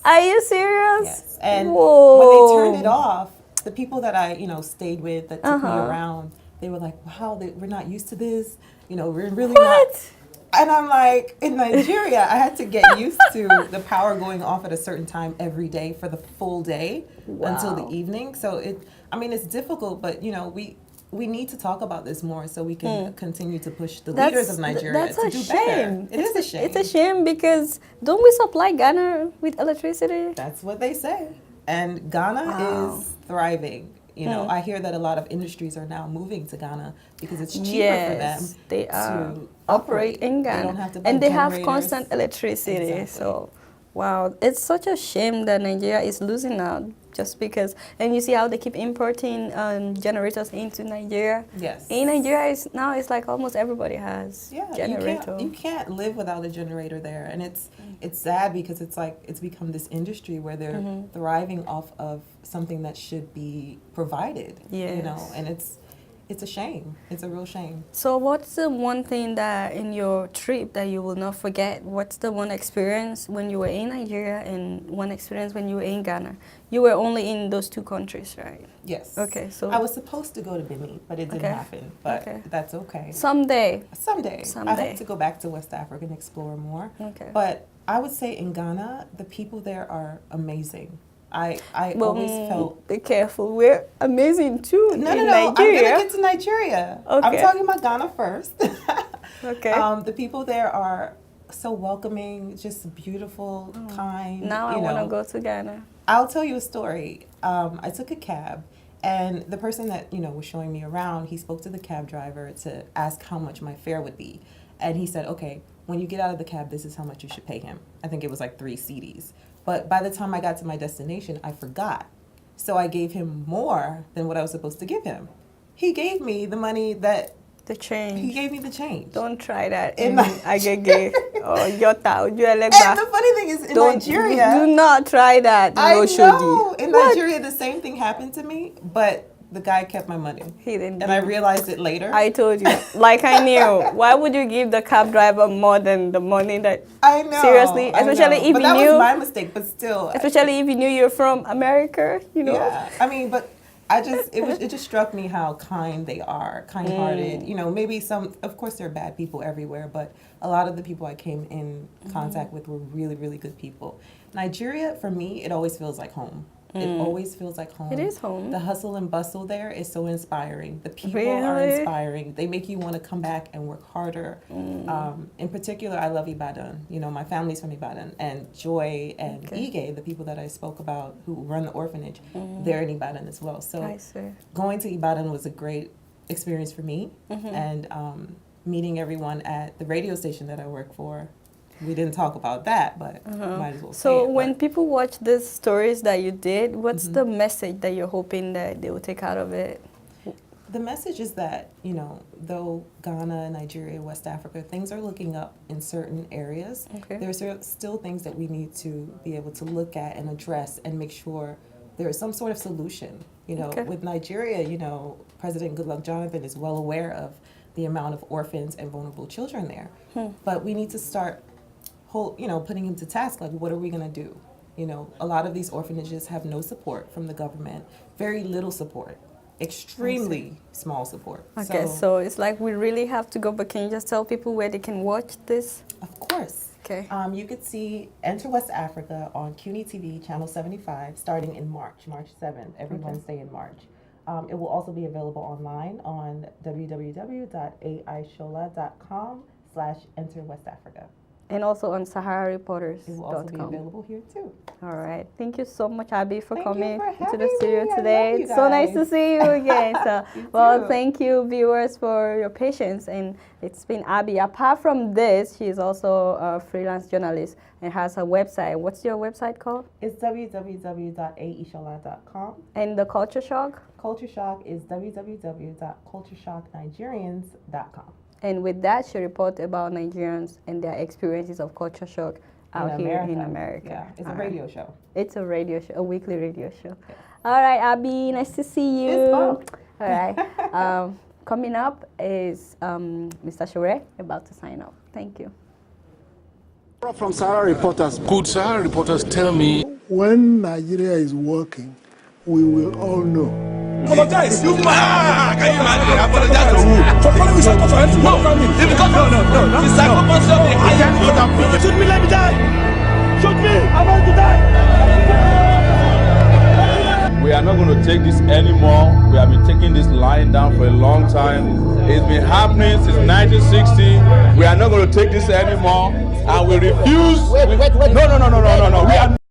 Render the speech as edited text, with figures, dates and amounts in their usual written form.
Are you serious? Yes. And Whoa. when they turned it off, the people that I, stayed with that took me around, they were like, wow, we're not used to this. We're really not. And I'm like, in Nigeria, I had to get used to the power going off at a certain time every day for the full day until the evening. So it's difficult, but we need to talk about this more so we can continue to push the leaders of Nigeria to do better. It is a shame. It's a shame because don't we supply Ghana with electricity? That's what they say. And Ghana is thriving. I hear that a lot of industries are now moving to Ghana because it's cheaper for them to operate in Ghana. They don't have to buy and they generators. Have constant electricity. Exactly. So, wow, it's such a shame that Nigeria is losing out just because. And you see how they keep importing generators into Nigeria. Yes. In Nigeria, it's like almost everybody has generator. You can't live without a generator there, and it's sad because it's become this industry where they're thriving off of something that should be provided. Yes. And it's a shame. It's a real shame. So what's the one thing that in your trip that you will not forget? What's the one experience when you were in Nigeria and one experience when you were in Ghana? You were only in those two countries, right? Yes. Okay, so I was supposed to go to Benin, but it didn't happen. But that's okay. Someday. I hope to go back to West Africa and explore more. Okay. But I would say in Ghana, the people there are amazing. I always felt... Be careful. We're amazing too in Nigeria. I'm going to get to Nigeria. Okay. I'm talking about Ghana first. Okay. The people there are so welcoming, just beautiful, kind. Now I want to go to Ghana. I'll tell you a story. I took a cab, and the person that, was showing me around, he spoke to the cab driver to ask how much my fare would be. And he said, okay, when you get out of the cab, this is how much you should pay him. I think it was like 3 cedis. But by the time I got to my destination, I forgot. So I gave him more than what I was supposed to give him. He gave me the money that... The change. He gave me the change. Don't try that in Agege or Yota. And the funny thing is, in Nigeria... Do not try that. I know. In Nigeria, the same thing happened to me, but... The guy kept my money. He didn't. And I realized it later. I told you. Like I knew. Why would you give the cab driver more than the money that... I know. Seriously. Especially if you knew... But that was my mistake, but still. Especially if you knew you're from America, Yeah. I mean, but it just struck me how kind they are, kind-hearted. Maybe of course there are bad people everywhere, but a lot of the people I came in contact with were really, really good people. Nigeria, for me, it always feels like home. It always feels like home. It is home. The hustle and bustle there is so inspiring. The people are inspiring. They make you want to come back and work harder. In particular, I love Ibadan. My family's from Ibadan. And Joy and Ige, the people that I spoke about who run the orphanage, they're in Ibadan as well. So going to Ibadan was a great experience for me. And meeting everyone at the radio station that I work for. We didn't talk about that, but might as well say So it, when people watch these stories that you did, what's the message that you're hoping that they will take out of it? The message is that, though Ghana, Nigeria, West Africa, things are looking up in certain areas, there's still things that we need to be able to look at and address and make sure there is some sort of solution. With Nigeria, President Goodluck Jonathan is well aware of the amount of orphans and vulnerable children there. But we need to start putting him to task, like, what are we going to do? A lot of these orphanages have no support from the government, very little support, extremely small support. Okay, so it's like we really have to go, but can you just tell people where they can watch this? Of course. Okay. You could see Enter West Africa on CUNY TV, Channel 75, starting in March 7th, every Wednesday in March. It will also be available online on www.aishola.com/Enter West Africa. And also on Sahara Reporters. It will also be available here too. All right. Thank you so much, Abi, for coming into the studio today. It's so nice to see you again. So, thank you, viewers, for your patience. And it's been Abi. Apart from this, she is also a freelance journalist and has a website. What's your website called? It's www.aishola.com. And the Culture Shock? Culture Shock is www.cultureshocknigerians.com. And with that, she reports about Nigerians and their experiences of culture shock out here in America. Yeah, it's a radio show. It's a radio show, a weekly radio show. Yes. All right, Abi, nice to see you. It's fun. All right. Coming up is Mr. Shure about to sign off. Thank you. From Sahara reporters. Could Sahara reporters tell me? When Nigeria is working, we will all know. Apologize. You can you imagine? Apologize to who? For calling me short of anything. No. It's because no. The psychopath of the higher court. Shoot me, let me die. Shoot me. I want to die. We are not going to take this anymore. We have been taking this lying down for a long time. It's been happening since 1960. We are not going to take this anymore, and we refuse. Wait. No. We are